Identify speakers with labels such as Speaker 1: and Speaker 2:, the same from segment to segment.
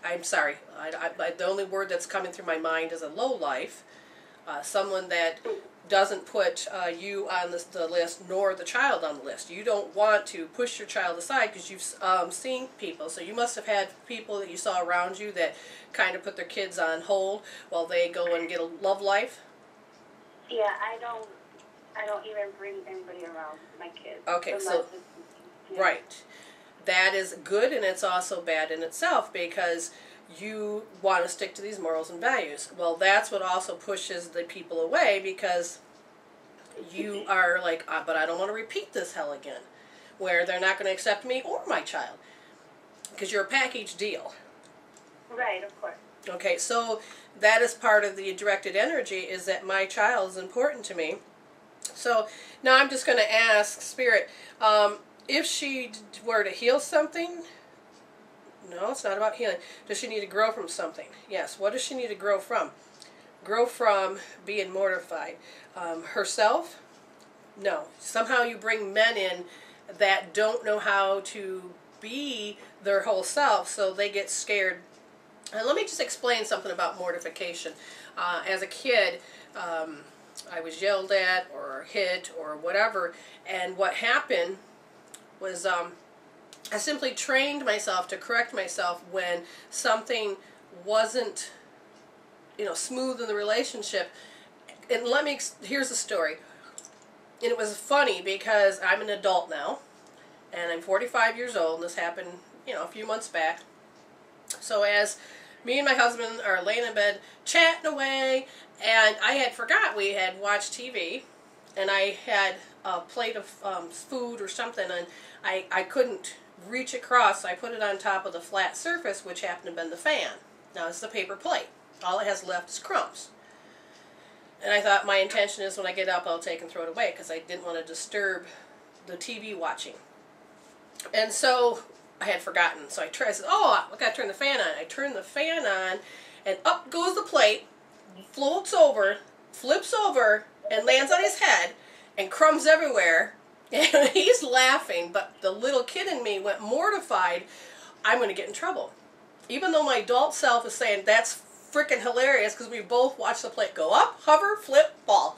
Speaker 1: I'm sorry. The only word that's coming through my mind is a lowlife. Someone that doesn't put you on the list nor the child on the list. You don't want to push your child aside because you've seen people. So you must have had people that you saw around you that kind of put their kids on hold while they go and get a love life.
Speaker 2: Yeah, I don't even bring anybody around my kids.
Speaker 1: Okay, so right. That is good, and it's also bad in itself because you want to stick to these morals and values. Well, that's what also pushes the people away because you are like, but I don't want to repeat this hell again, where they're not going to accept me or my child because you're a package deal.
Speaker 2: Right, of course.
Speaker 1: Okay, so that is part of the directed energy, is that my child is important to me. So now I'm just going to ask Spirit, if she were to heal something. No, it's not about healing. Does she need to grow from something? Yes. What does she need to grow from? Grow from being mortified. Herself? No. Somehow you bring men in that don't know how to be their whole self, so they get scared. And let me just explain something about mortification. As a kid, I was yelled at or hit or whatever, and what happened was I simply trained myself to correct myself when something wasn't, smooth in the relationship. And here's the story. And it was funny because I'm an adult now, and I'm 45 years old, and this happened, a few months back. So as me and my husband are laying in bed chatting away, and I had forgot we had watched TV, and I had a plate of food or something, and I couldn't reach across, so I put it on top of the flat surface, which happened to be the fan. Now it's the paper plate. All it has left is crumbs. And I thought my intention is when I get up, I'll take and throw it away because I didn't want to disturb the TV watching. And so I had forgotten. So I said, I got to turn the fan on. I turned the fan on, and up goes the plate, floats over, flips over, and lands on his head, and crumbs everywhere. And he's laughing, but the little kid in me went mortified. I'm going to get in trouble. Even though my adult self is saying that's freaking hilarious because we both watched the plate go up, hover, flip, fall.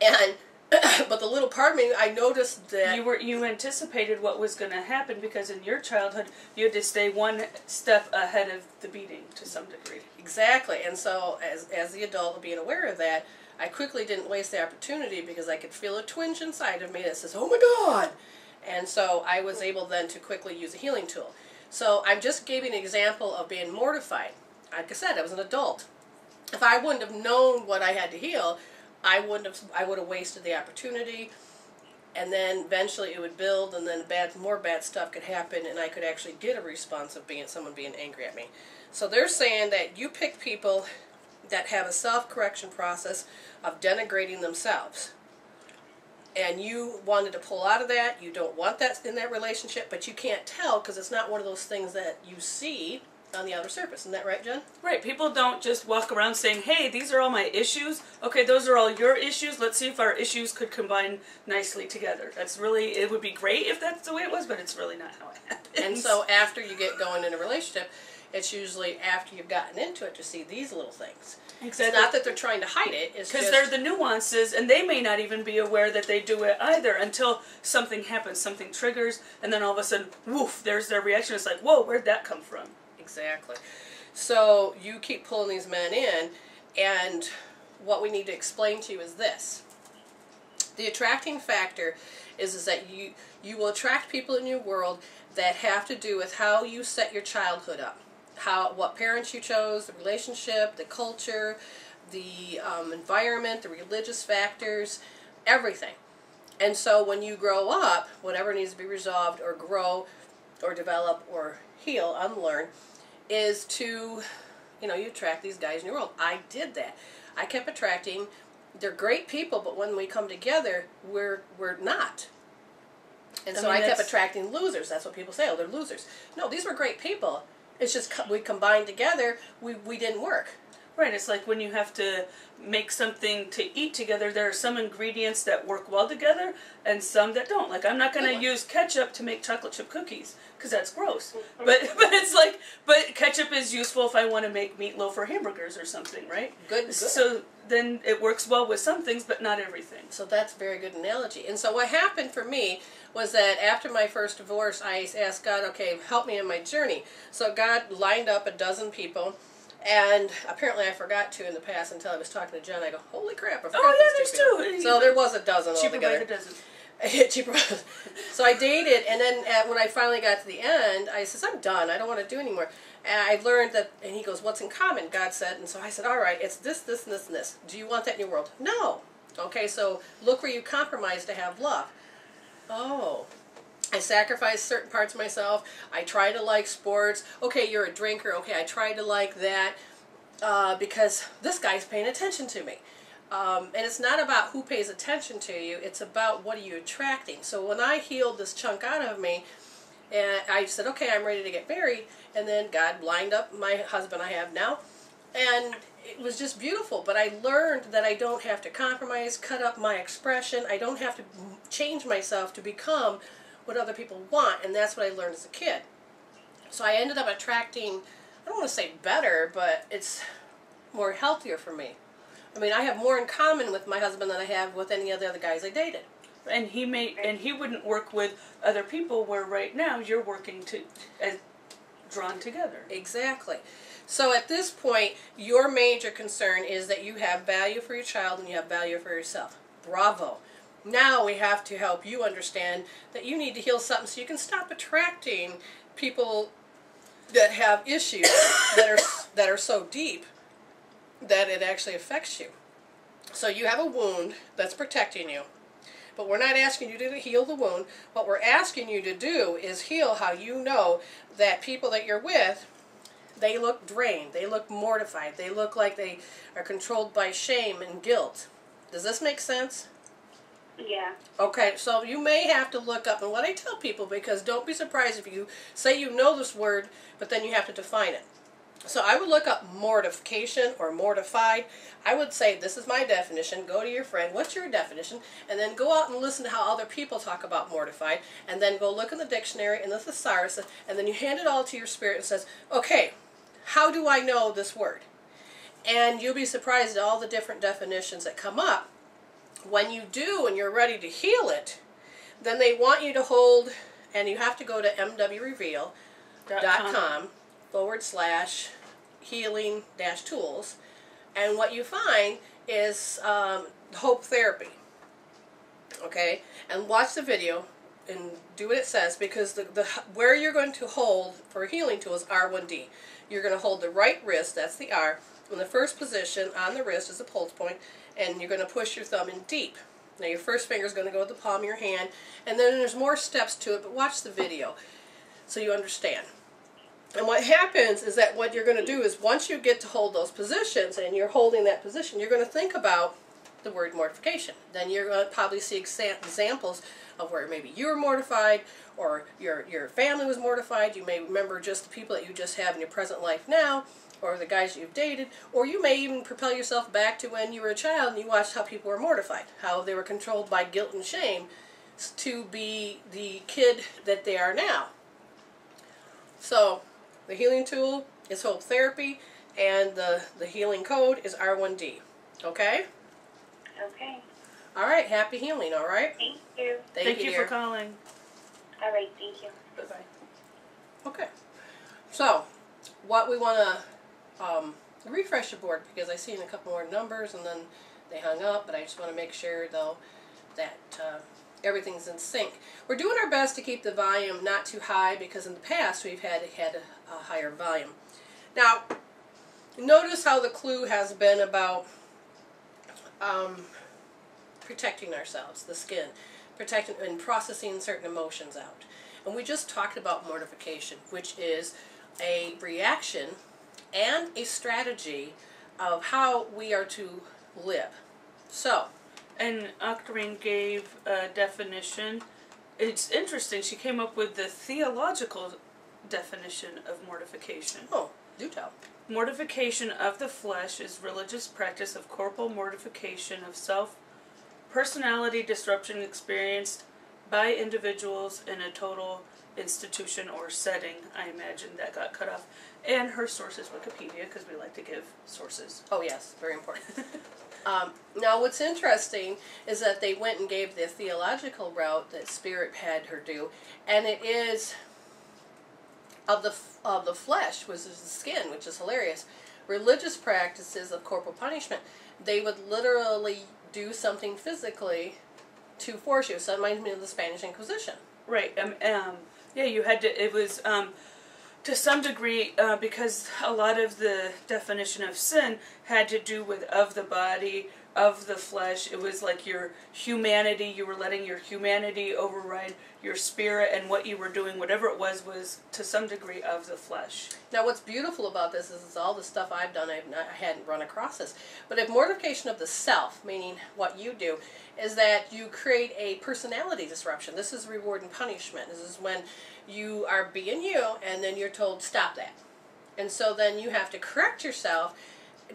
Speaker 1: And but the little part of me, I noticed that
Speaker 3: you anticipated what was going to happen because in your childhood you had to stay one step ahead of the beating to some degree.
Speaker 1: Exactly. And so as the adult being aware of that, I quickly didn't waste the opportunity because I could feel a twinge inside of me that says, oh my God! And so I was able then to quickly use a healing tool. So I'm just giving an example of being mortified. Like I said, I was an adult. If I wouldn't have known what I had to heal, I would have wasted the opportunity, and then eventually it would build, and then more bad stuff could happen, and I could actually get a response of someone being angry at me. So they're saying that you pick people that have a self-correction process of denigrating themselves. And you wanted to pull out of that. You don't want that in that relationship, but you can't tell because it's not one of those things that you see on the outer surface. Isn't that right, Jen?
Speaker 3: Right. People don't just walk around saying, hey, these are all my issues. Okay, those are all your issues. Let's see if our issues could combine nicely together. It would be great if that's the way it was, but it's really not how it happens.
Speaker 1: And so after you get going in a relationship, it's usually after you've gotten into it to see these little things. Exactly. It's not that they're trying to hide it. It's
Speaker 3: because they're the nuances, and they may not even be aware that they do it either until something happens, something triggers, and then all of a sudden, woof, there's their reaction. It's like, whoa, where'd that come from?
Speaker 1: Exactly. So you keep pulling these men in, and what we need to explain to you is this. The attracting factor is that you will attract people in your world that have to do with how you set your childhood up. What parents you chose, the relationship, the culture, the environment, the religious factors, everything. And so when you grow up, whatever needs to be resolved or grow or develop or heal, unlearn, is to, you attract these guys in your world. I did that. I kept attracting, they're great people, but when we come together, we're not. And so I kept attracting losers. That's what people say, oh, they're losers. No, these were great people. It's just we combined together, we didn't work.
Speaker 3: Right, it's like when you have to make something to eat together, there are some ingredients that work well together and some that don't. Like, I'm not going to use ketchup to make chocolate chip cookies, because that's gross. But it's like, but ketchup is useful if I want to make meatloaf or hamburgers or something, right?
Speaker 1: Good.
Speaker 3: So then it works well with some things, but not everything.
Speaker 1: So that's a very good analogy. And so what happened for me was that after my first divorce, I asked God, okay, help me in my journey. So God lined up a dozen people. And apparently I forgot to in the past until I was talking to Jen. I go, holy crap, I forgot
Speaker 3: there's
Speaker 1: two. So there was a dozen altogether.
Speaker 3: Cheaper by the dozen.
Speaker 1: Cheaper. So I dated, and then when I finally got to the end, I says, I'm done. I don't want to do anymore. And I learned that, and he goes, what's in common? God said, and so I said, all right, it's this, this, and this, and this. Do you want that in your world? No. Okay, so look where you compromise to have love. Oh. I sacrifice certain parts of myself. I try to like sports. Okay, you're a drinker. Okay, I try to like that because this guy's paying attention to me. And it's not about who pays attention to you. It's about what are you attracting. So when I healed this chunk out of me, and I said, okay, I'm ready to get married. And then God lined up my husband I have now. And it was just beautiful. But I learned that I don't have to compromise, cut up my expression. I don't have to change myself to become what other people want, and that's what I learned as a kid. So I ended up attracting, I don't want to say better, but it's more healthier for me. I mean, I have more in common with my husband than I have with any of the other guys I dated.
Speaker 3: And he wouldn't work with other people where right now you're working drawn together.
Speaker 1: Exactly. So at this point, your major concern is that you have value for your child and you have value for yourself. Bravo. Now we have to help you understand that you need to heal something so you can stop attracting people that have issues that are so deep that it actually affects you. So you have a wound that's protecting you. But we're not asking you to heal the wound. What we're asking you to do is heal how you know that people that you're with, they look drained, they look mortified, they look like they are controlled by shame and guilt. Does this make sense?
Speaker 2: Yeah.
Speaker 1: Okay, so you may have to look up, and what I tell people, because don't be surprised if you say you know this word, but then you have to define it. So I would look up mortification or mortified. I would say, this is my definition. Go to your friend, what's your definition? And then go out and listen to how other people talk about mortified, and then go look in the dictionary and the thesaurus, and then you hand it all to your spirit and says, okay, how do I know this word? And you'll be surprised at all the different definitions that come up. When you do and you're ready to heal it, then they want you to hold, and you have to go to mwreveal.com/healing-tools, and what you find is hope therapy. Okay, and watch the video and do what it says, because where you're going to hold for healing tools, R1D. You're going to hold the right wrist, that's the R, in the first position on the wrist is the pulse point, and you're going to push your thumb in deep. Now your first finger is going to go to the palm of your hand, and then there's more steps to it, but watch the video so you understand. And what happens is that what you're going to do is once you get to hold those positions and you're holding that position, you're going to think about the word mortification. Then you're going to probably see examples of where maybe you were mortified or your family was mortified. You may remember just the people that you just have in your present life now, or the guys you've dated, or you may even propel yourself back to when you were a child and you watched how people were mortified, how they were controlled by guilt and shame to be the kid that they are now. So the healing tool is hope therapy, and the healing code is R1D. Okay?
Speaker 2: Okay.
Speaker 1: All right, happy healing, all right?
Speaker 2: Thank you.
Speaker 3: Thank you
Speaker 1: dear.
Speaker 3: for calling.
Speaker 2: All right, thank you.
Speaker 3: Bye-bye.
Speaker 1: Okay. So, what we want to refresh the board, because I seen a couple more numbers and then they hung up, but I just want to make sure, though, that everything's in sync. We're doing our best to keep the volume not too high, because in the past we've had a higher volume. Now, notice how the clue has been about protecting ourselves, the skin, protecting and processing certain emotions out. And we just talked about mortification, which is a reaction and a strategy of how we are to live. So,
Speaker 3: And Octarine gave a definition. It's interesting. She came up with the theological definition of mortification.
Speaker 1: oh, Do tell.
Speaker 3: Mortification of the flesh is religious practice of corporal mortification of self, personality disruption experienced by individuals in a total institution or setting. I imagine that got cut off. And her source is Wikipedia, because we like to give sources.
Speaker 1: Oh yes, very important. Now what's interesting is that they went and gave the theological route that Spirit had her do, and it is of the flesh, which is the skin, which is hilarious. Religious practices of corporal punishment. They would literally do something physically to force you. So it reminds me of the Spanish Inquisition.
Speaker 3: Right. Yeah, you had to. It was to some degree because a lot of the definition of sin had to do with of the body, of the flesh. It was like your humanity. You were letting your humanity override your spirit, and what you were doing, whatever it was to some degree of the flesh.
Speaker 1: Now what's beautiful about this is all the stuff I've done, I hadn't run across this. But if mortification of the self, meaning what you do, is that you create a personality disruption. This is reward and punishment. This is when you are being you, and then you're told, stop that. And so then you have to correct yourself.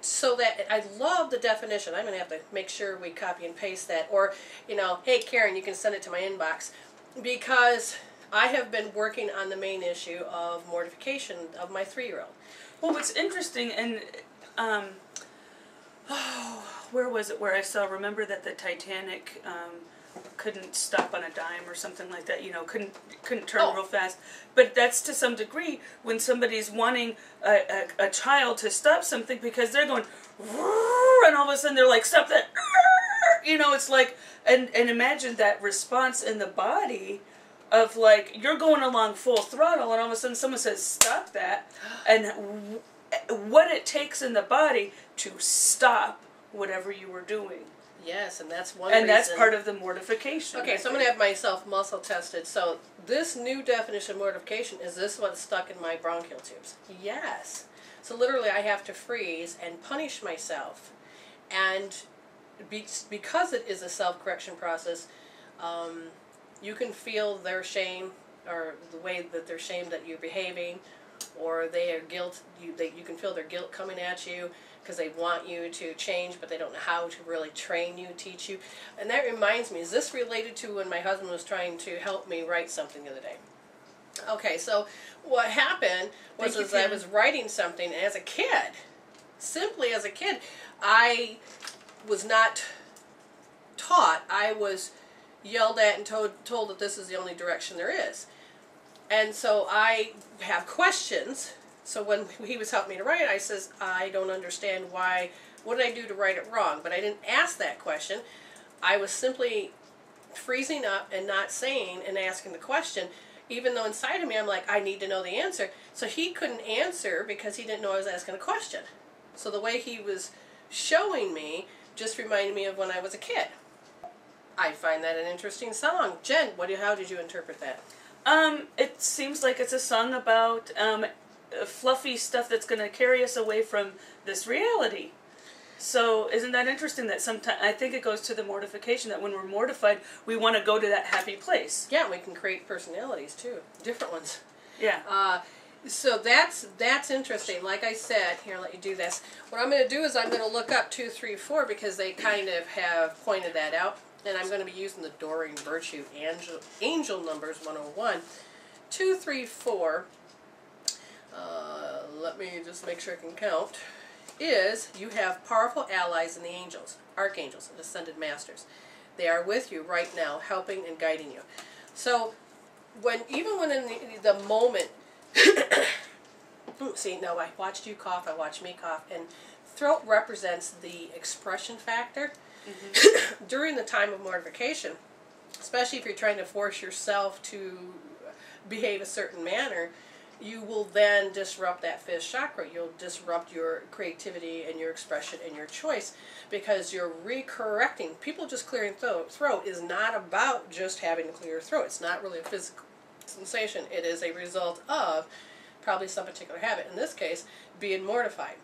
Speaker 1: So that, I love the definition. I'm going to have to make sure we copy and paste that. Or, hey Karen, you can send it to my inbox. Because I have been working on the main issue of mortification of my 3-year-old.
Speaker 3: Well, what's interesting, and where was it where I saw, remember that the Titanic couldn't stop on a dime or something like that, couldn't turn real fast. But that's to some degree when somebody's wanting a child to stop something because they're going, and all of a sudden they're like, stop that, it's like, and imagine that response in the body of like, you're going along full throttle and all of a sudden someone says, stop that, and what it takes in the body to stop whatever you were doing.
Speaker 1: Yes, and that's one
Speaker 3: and
Speaker 1: reason.
Speaker 3: That's part of the mortification.
Speaker 1: Okay, so I'm going to have myself muscle tested. So this new definition of mortification, is this what's stuck in my bronchial tubes? Yes. So literally I have to freeze and punish myself. And because it is a self-correction process, you can feel their shame, or the way that they're shamed that you're behaving, or their guilt. You can feel their guilt coming at you because they want you to change, but they don't know how to really train you, teach you. And that reminds me, is this related to when my husband was trying to help me write something the other day? Okay, so what happened was I was writing something as a kid. Simply as a kid, I was not taught. I was yelled at and told that this is the only direction there is. And so I have questions. So when he was helping me to write it, I says, I don't understand why, what did I do to write it wrong? But I didn't ask that question. I was simply freezing up and not saying and asking the question, even though inside of me I'm like, I need to know the answer. So he couldn't answer because he didn't know I was asking a question. So the way he was showing me just reminded me of when I was a kid. I find that an interesting song. Jen, how did you interpret that?
Speaker 3: It seems like it's a song about fluffy stuff that's going to carry us away from this reality. So isn't that interesting that sometimes, I think it goes to the mortification, that when we're mortified, we want to go to that happy place.
Speaker 1: Yeah, we can create personalities too, different ones.
Speaker 3: Yeah.
Speaker 1: So that's interesting. Like I said, here, I'll let you do this. What I'm going to do is I'm going to look up 2, 3, 4 because they kind of have pointed that out. And I'm going to be using the Doreen Virtue Angel Numbers 101. 2, 3, 4. Let me just make sure I can count. Is you have powerful allies in the angels, archangels, and ascended masters. They are with you right now, helping and guiding you. So, even when in the moment, see, no, I watched you cough, I watched me cough, and throat represents the expression factor. Mm-hmm. During the time of mortification, especially if you're trying to force yourself to behave a certain manner, you will then disrupt that fifth chakra. You'll disrupt your creativity and your expression and your choice because you're recorrecting. People just clearing throat is not about just having a clear throat. It's not really a physical sensation. It is a result of probably some particular habit. In this case, being mortified.